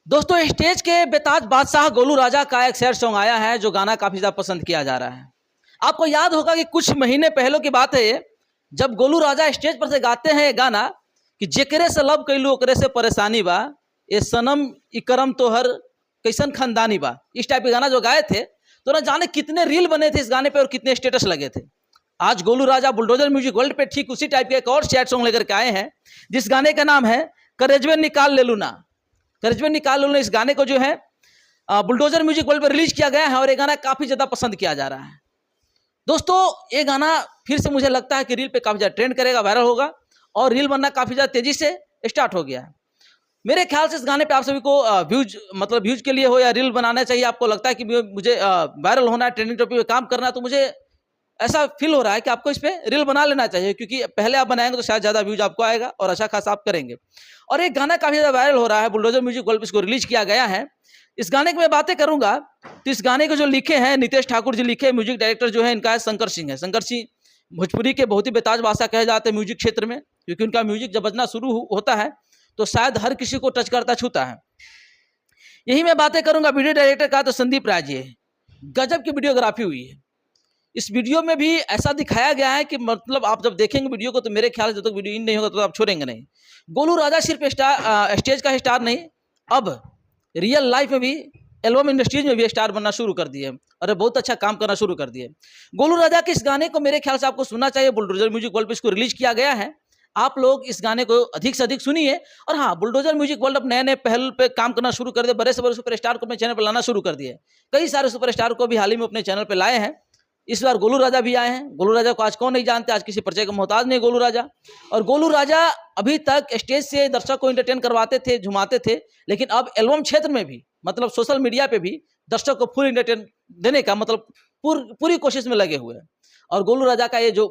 दोस्तों स्टेज के बेताज बादशाह गोलू राजा का एक सैड सॉन्ग आया है जो गाना काफी ज्यादा पसंद किया जा रहा है। आपको याद होगा कि कुछ महीने पहले की बात है ये, जब गोलू राजा स्टेज पर से गाते हैं ये गाना कि जेकरे से लब कैलू ओकरे से परेशानी बा, ये सनम इकरम तोहर कैसन खानदानी बा, इस टाइप के गाना जो गाए थे तो ना जाने कितने रील बने थे इस गाने पे और कितने स्टेटस लगे थे। आज गोलू राजा बुलडोजर म्यूजिक वर्ल्ड पे ठीक उसी टाइप के एक और सैड सॉन्ग लेकर के आए हैं जिस गाने का नाम है करेजवे निकाल ले लू ना। करेजवे निकाल ले लू ना, इस गाने को जो है बुलडोजर म्यूजिक वर्ल्ड पे रिलीज किया गया है और ये गाना काफी ज्यादा पसंद किया जा रहा है। दोस्तों ये गाना फिर से मुझे लगता है कि रील पे काफी ज्यादा ट्रेंड करेगा, वायरल होगा और रील बनना काफी ज्यादा तेजी से स्टार्ट हो गया है। मेरे ख्याल से इस गाने पे आप सभी को व्यूज के लिए हो या रील बनाना चाहिए, आपको लगता है कि मुझे वायरल होना है, ट्रेंडिंग टॉपिक पे काम करना है, तो मुझे ऐसा फील हो रहा है कि आपको इस पे रील बना लेना चाहिए, क्योंकि पहले आप बनाएंगे तो शायद ज्यादा व्यूज आपको आएगा और अच्छा खासा आप करेंगे। और एक गाना काफी ज्यादा वायरल हो रहा है, बुलडोजर म्यूजिक वर्ल्ड पे इसको रिलीज किया गया है। इस गाने की मैं बातें करूंगा तो इस गाने को जो लिखे हैं नितेश ठाकुर जी लिखे, म्यूजिक डायरेक्टर जो है इनका है शंकर सिंह है। शंकर सिंह भोजपुरी के बहुत ही बेताज बादशाह कहे जाते हैं म्यूजिक क्षेत्र में, क्योंकि उनका म्यूजिक जब बजना शुरू होता है तो शायद हर किसी को टच करता छूता है। यही मैं बातें करूंगा वीडियो डायरेक्टर का, तो संदीप राय जी है। गजब की वीडियोग्राफी हुई है। इस वीडियो में भी ऐसा दिखाया गया है कि मतलब आप जब देखेंगे वीडियो को तो मेरे ख्याल से जब तक वीडियो इन नहीं होगा तो आप छोड़ेंगे नहीं। गोलू राजा सिर्फ स्टेज का स्टार नहीं, अब रियल लाइफ में भी एल्बम इंडस्ट्रीज में भी स्टार बनना शुरू कर दिए और बहुत अच्छा काम करना शुरू कर दिए। गोलू राजा के इस गाने को मेरे ख्याल से आपको सुनना चाहिए। बुलडोजर म्यूजिक वर्ल्ड पे इसको रिलीज किया गया है, आप लोग इस गाने को अधिक से अधिक सुनिए। और हाँ, बुलडोजर म्यूजिक वर्ल्ड अब नए नए पहल पे काम करना शुरू कर दिए, बड़े से बड़े सुपरस्टार को अपने चैनल पर लाना शुरू कर दिए। कई सारे सुपरस्टार को भी हाल ही में अपने चैनल पर लाए हैं। इस बार गोलू राजा भी आए हैं। गोलू राजा को आज कौन नहीं जानते, आज किसी परिचय का मोहताज नहीं गोलू राजा। और गोलू राजा अभी तक स्टेज से दर्शक को एंटरटेन करवाते थे, झुमाते थे, लेकिन अब एल्बम क्षेत्र में भी मतलब सोशल मीडिया पे भी दर्शक को फुल एंटरटेन देने का मतलब पूरी कोशिश में लगे हुए हैं। और गोलू राजा का ये जो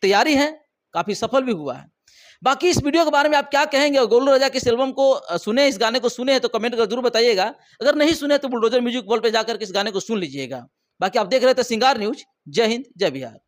तैयारी है काफी सफल भी हुआ है। बाकी इस वीडियो के बारे में आप क्या कहेंगे और गोलू राजा के इस एल्बम को सुने, इस गाने को सुने हैं तो कमेंट कर जरूर बताइएगा। अगर नहीं सुने तो बुलडोजर म्यूजिक वर्ल्ड पे जाकर के इस गाने को सुन लीजिएगा। बाकी आप देख रहे थे सिंगार न्यूज। जय हिंद, जय बिहार।